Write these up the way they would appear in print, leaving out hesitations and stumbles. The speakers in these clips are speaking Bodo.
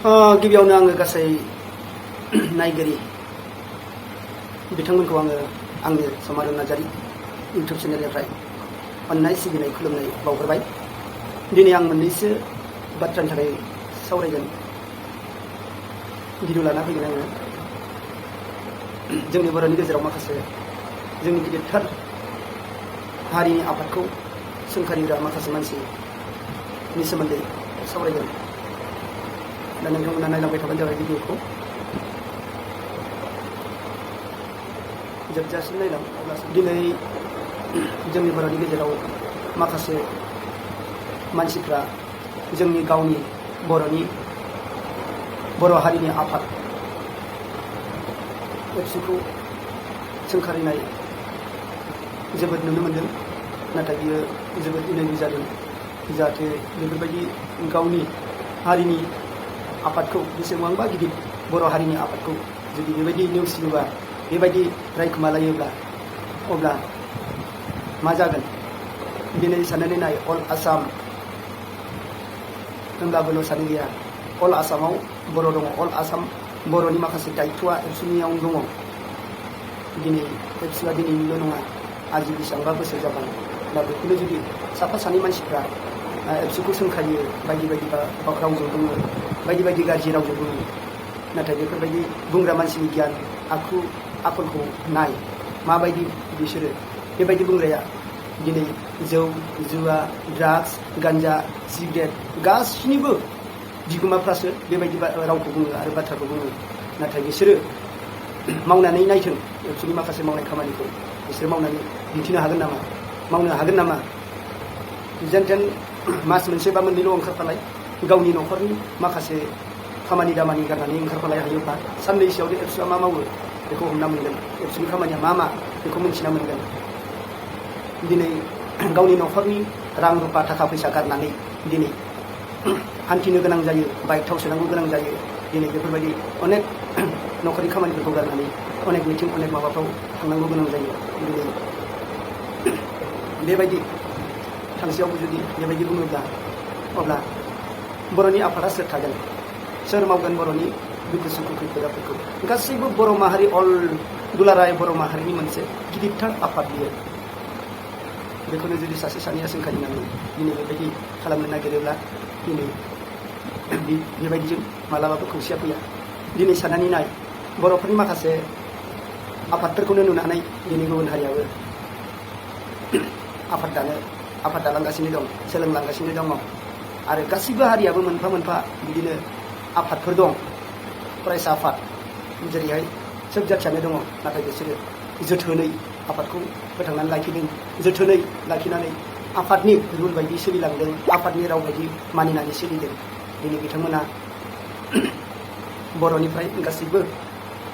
गिबियावनो आङो गासै नायगिरि बिथांमोनखौ आङो आंनि समादन नार्जारी इउटुब चेनेलनिफ्राय अननाय सिबिनाय खुलुमनाय बावहरबाय। दिनै आं मोननैसो बाथ्रानि थाखाय सावरायगोन भिडिअ लाना फैगोन आङो। जोंनि बर'नि गेजेराव माखासे जोंनि गिदिरथार हारिनि आफादखौ सोंखारिग्रा माखासे मानसिनि सोमोन्दै सावरायगोन। दा नोंथांमोना नायलांबाय थाबानो जाबाय भिडिअखौ जोबजासिम नायलां। अब्लासो दिनै जोंनि बर'नि गेजेराव माखासे मानसिफ्रा जोंनि गावनि बर' हारिनि आफाद एबसुखौ सोंखारिनाय जोबोद नुनो मोनदों। नाथाय बियो जोबोद इनायबो जादों। जाहाथे बेफोरबायदि गावनि हारिनि आफादखौ बेसेबांबा गिदिर बर' हारिनि आफादखौ जुदि बेबायदि नेवसियोबा, बेबायदि रायखुमालायोब्ला अब्ला मा जागोन? दिनै साननानै नाय, अल आसाम होनब्लाबोल' सानै गैया। अल आसामाव बर' दङ। अल आसाम बर'नि माखासे दायथ'आ एबसुनियाव दङ। दिनै एबसुआ दिनैनिल' नङा, आजि बेसेबांबा बोसोर जाबाय। दा बेखौनो जुदि साफा सानै मानसिफ्रा एबसुखौ सोंखारियो, बायदि बायदि रावजों बुङो, बायदि बायदि गाज्रि रावजों बुङो। नाथाय बेफोरबायदि बुंग्रा मानसिनि गियान आखलखौ नाय, माबायदि बिसोरो बेबायदि बुंग्राया दिनै जौ, जुवा, ड्राग्स, गान्जा, सिगारेट गासैनिबो बिगोमाफ्रासो बेबायदि रावखौ बुङो आरो बाथ्राखौ बुङो। नाथाय बिसोरो मावनानै नायथों एबसुनि माखासे मावनाय खामानिखौ बिसोरो मावनानै दिन्थिनो हागोन नामा? मावनो हागोन नामा? जेन थेन मास मोनसे बा मोननैल' ओंखारफालाय, गावनि न'खरनि माखासे खामानि दामानि गारनानै ओंखारफालाय हायोब्ला साननैसोआवनो एबसुआ मा मावो बेखौ हमना मोनगोन। एबसुनि खामानिया मा बेखौ मिन्थिना मोनगोन। दिनै गावनि न'खरनि रां रुफा थाखा फैसा गारनानै दिनै हान्थिनो गोनां जायो, बाइक थाव सोनांगौ गोनां जायो। दिनै बेफोरबायदि अनेक न'खरनि खामानिफोरखौ गारनानै अनेक मिथिं अनेक माबाफ्राव थांनांगौ गोनां जायो। दिनै बेबायदि थांसेयावबो जुदि बेबायदि बुङोब्ला अब्ला बर'नि आफादा सोर थागोन? सोर मावगोन बर'नि दुखु सुखु खैफोद आफोदखौ? गासैबो बर' माहारि, अल दुलाराय बर' माहारिनि मोनसे गिदिरथार आफाद बियो। बेखौनो जुदि सासे सानैया सोंखारिनानै दिनै बेबायदि खालामनो नागिरोब्ला दिनै बेबायदिजों मालाबाबो खौसेया फैया। दिनै साननानै नाय, बर'फोरनि माखासे आफादफोरखौनो नुनानै दिनै गुबुन हारियाबो आफाद दालांगासिनो दं, सोलोंलांगासिनो दङ। आरो गासैबो हारियाबो मोनफा मोनफा बिदिनो आफादफोर दं, फरायसा आफाद, जेरैहाय सोब जाथियानो दङ। नाथाय बिसोरो जोथोनै आफादखौ फोथांनानै लाखिदों, जोथोनै लाखिनानै आफादनि रुल बायदि सोलिलांदों, आफादनि राव बायदि मानिनानै सोलिदों। दिनै बिथांमोना बर'निफ्राय गासैबो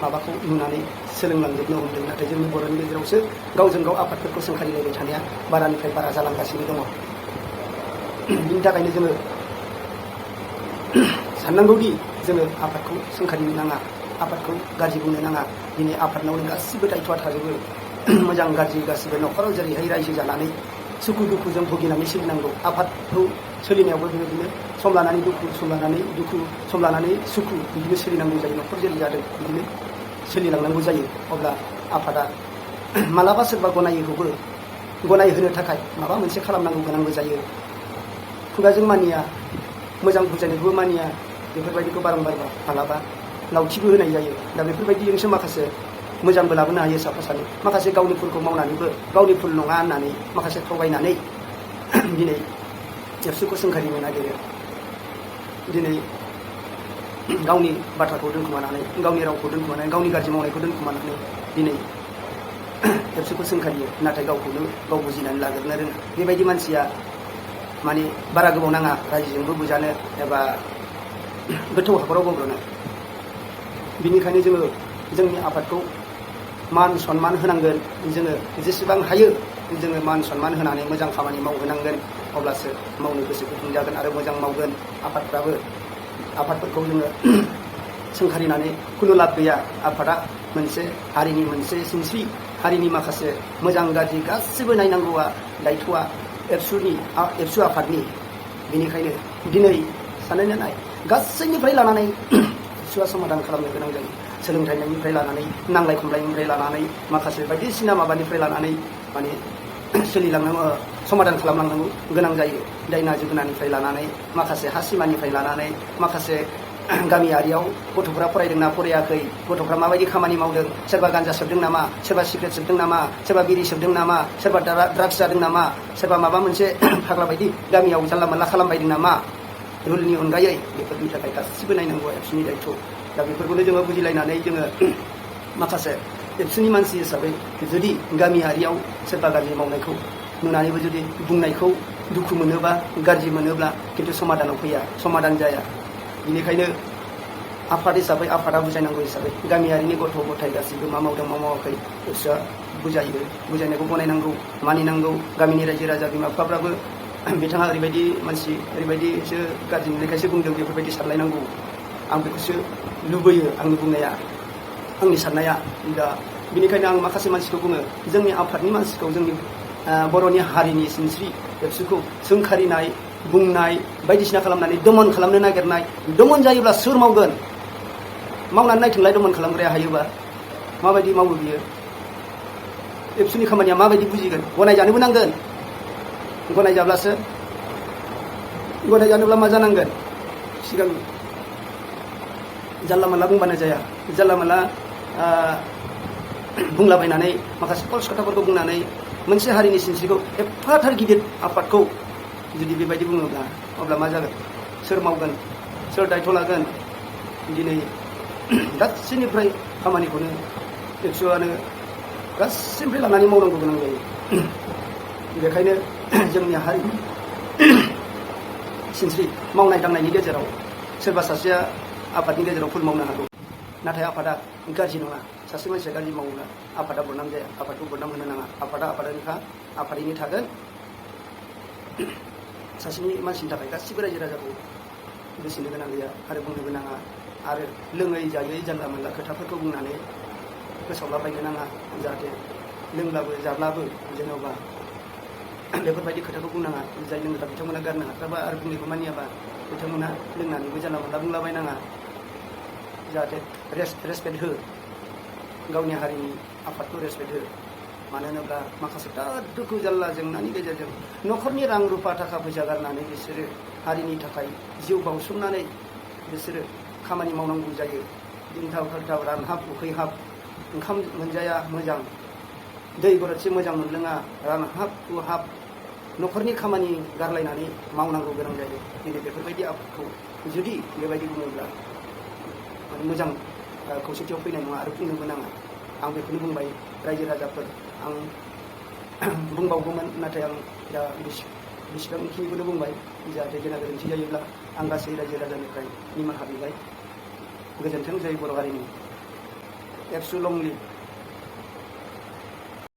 माबाखौ नुनानै सोलोंलांजोबनो हमदों। नाथाय जोंनि बर'नि गेजेरावसो गावजों गाव आफादफोरखौ सोंखारिलायबाय थानाया बारानिफ्राय बारा जालांगासिनो दङ। बिनि थाखायनो जोङो साननांगौदि जोङो आफादखौ सोंखारिनो नाङा, आफादखौ गाज्रि बुंनो नाङा। दिनै आफादनावनो गासिबो दायथ'आ थाजोबो। मोजां गाज्रि गासिबो न'खराव जेरैहाय रायजो जानानै सुखु दुखुजों भुगिनानै सोलिनांगौ, आफादखौ सोलिनायावबो बेबायदिनो सम लानानै दुखु, सम लानानै दुखु, सम लानानै सुखु बिदिनो सोलिनांगौ जायो। न'खर जेरै जादों बिदिनो सोलिलांनांगौ जायो। अब्ला आफादा मालाबा सोरबा गनायैखौबो गनाय होनो थाखाय माबा मोनसे खालामनांगौ गोनांबो जायो। खुगाजों मानिया, मोजां बुजायनायखौबो मानिया, बेफोरबायदिखौ बारंबार मालाबा लावथिबो होनाय जायो। दा बेफोरबायदिजोंसो माखासे मोजांबो लाबोनो हायो साफा सानै। माखासे गावनि भुलखौ मावनानैबो गावनि भुल नङा होननानै माखासे थगायनानै दिनै एबसुखौ सोंखारिनो नागिरो। दिनै गावनि बाथ्राखौ दोनखुमानानै, गावनि रावखौ दोनखुमानानै, गावनि गाज्रि मावनायखौ दोनखुमानानै दिनै एबसुखौ सोंखारियो। नाथाय गावखौनो गाव बुजिनानै लाग्रोनो रोङा। बेबायदि मानसिया माने बारा गोबाव नाङा रायजोजोंबो बुजानो एबा गोथौ हाखराव गब्र'नो। बिनिखायनो जोङो जोंनि आफादखौ मान सनमान होनांगोन। जोङो जेसेबां हायो जोङो मान सनमान होनानै मोजां खामानि मावहोनांगोन। अब्लासो मावनो गोसो गुदुं जागोन आरो मोजां मावगोन। आफादफोरखौ जोङो सोंखारिनानै खुनु लाब गैया। आफादा मोनसे हारिनि मोनसे सिनस्रि, हारिनि माखासे मोजां गाज्रि गासिबो नायनांगौआ दायथ'आ एबसु आफादनि। बेनिखायनो दिनै साननानै नाय, गासैनिफ्राय लानानै एबसुआ समाधान खालामनो गोनां जायो। सोलोंथाइनिफ्राय लानानै नांलाय खमलायनिफ्राय लानानै माखासे बायदिसिना माबानिफ्राय लानानै माने सोलिलांनो समाधान खालामलांनांगौ गोनां जायो। दायना जुगुनानिफ्राय लानानै माखासे हा सिमानिफ्राय लानानै माखासे गामियारियाव गथ'फ्रा फरायदोंना फरायाखै, गथ'फ्रा माबायदि खामानि मावदों, सोरबा गान्जा सोबदों नामा, सोरबा सिगारेट सोबदों नामा, सोरबा बिरि सोबदों नामा, सोरबा ड्राग्स जादों नामा, सोरबा माबा मोनसे फाग्ला बायदि गामियाव जानला मोनला खालामबायदों नामा, रुलनि अनगायै बेफोरनि थाखाय गासिबो नायनांगौ एबसुनि दायथ'। दा बेफोरखौनो जोङो बुजिलायनानै जोङो माखासे एबसुनि मानसि हिसाबै जुदि गामियारियाव सोरबा गाज्रि मावनायखौ नुनानैबो जुदि बुंनायखौ दुखु मोनोबा गाज्रि मोनोब्ला खिन्थु समाधानाव फैया, समाधान जाया। बेनिखायनो आफाद हिसाबै आफादा बुजायनांगौ हिसाबै गामियारिनि गथ' गथाय गासिबो मा मावदों मा मावाखै एबसुआ बुजायो, बुजायनायखौ गनायनांगौ, मानिनांगौ। गामिनि रायजो राजा बिमा बिफाफ्राबो बिथाङा ओरैबायदि मानसि ओरैबायदिसो गाज्रि मोननायखायसो बुंदों बेफोरबायदि सानलायनांगौ। आं बेखौसो लुबैयो, आंनि बुंनाया, आंनि साननाया। दा बेनिखायनो आं माखासे मानसिखौ बुङो, जोंनि आफादनि मानसिखौ, जोंनि बर'नि हारिनि सिनस्रि एबसुखौ सोंखारिनाय, बुंनाय बायदिसिना खालामनानै दमन खालामनो नागिरनाय, दमन जायोब्ला सोर मावगोन? मावनानै नायथोंलाय दमन खालामग्राया हायोबा माबायदि मावो बियो, एबसुनि खामानिया माबायदि बुजिगोन? गनायजानोबो नांगोन। गनायजानोब्ला मा जानांगोन? सिगां जानला मोनला बुंबानो जाया। जानला मोनला बुंलाबायनानै माखासे फल्स खोथाफोरखौ बुंनानै मोनसे हारिनि सिनस्रिखौ एफाथार गिदिर आफादखौ जुदि बेबायदि बुङोब्ला अब्ला मा जागोन? सोर मावगोन? सोर दायथ' लागोन? दिनै गासैनिफ्राय खामानिखौनो एबसुआनो गासैनिफ्राय लानानै मावनांगौ गोनां जायो। बेखायनो जोंनि हारिनि सिनस्रि मावनाय दांनायनि गेजेराव सोरबा सासेया आफादनि गेजेराव भुल मावनो हागौ, नाथाय आफादा गाज्रि नङा। सासे मानसिया गाज्रि मावोब्ला आफादा बदनाम जाया, आफादखौ बदनाम होनो नाङा। आफादा आफादैनो थागोन। सासेनि मानसिनि थाखाय गासिबो रायजो राजाखौ गोसोनो गोनां गैया आरो बुंनोबो नाङा। आरो लोङै जायै जानला मोनला खोथाफोरखौ बुंनानै फोसावलाबायनो नाङा। जाहाथे लोंब्लाबो जाब्लाबो जेन'बा बेफोरबायदि खोथाखौ बुंनाङा। जाय लोंग्रा बिथांमोना गारनो हाथाराबा आरो बुंनायखौ मानियाबा बिथांमोना लोंनानैबो जानला मोनला बुंलाबायनाङा। जाहाथे रेसपेक्ट हो, गावनि हारिनि आफादखौ रेसपेक्ट हो। मानो होनोब्ला माखासे बिराद दुखु जारला जेंनानि गेजेरजों न'खरनि रां रुफा थाखा फैसा गारनानै बिसोरो हारिनि थाखाय जिउ बाउसोमनानै बिसोरो खामानि मावनांगौ जायो। दिनथाव खालथाव रानहाब उखैहाब, ओंखाम मोनजाया मोजां, दै गरदसे मोजां मोनलोङा, रानहाब उहाब न'खरनि खामानि गारलायनानै मावनांगौ गोनां जायो। दिनै बेफोरबायदि आफादखौ जुदि बेबायदि बुङोब्ला मोजां खौसेथियाव फैनाय नङा आरो बुंनोबो नाङा। आं बेखौनो बुंबाय। रायजो राजाफोर, आं बुंबावगौमोन, नाथाय आं दा बेसेबांखिनिखौनो बुंबाय। जाहाथे गेना गोरोन्थि जायोब्ला आं गासै रायजो राजानिफ्राय निमाहा बिबाय। गोजोन्थों। जय बर' हारिनि। एबसु लं लिभ।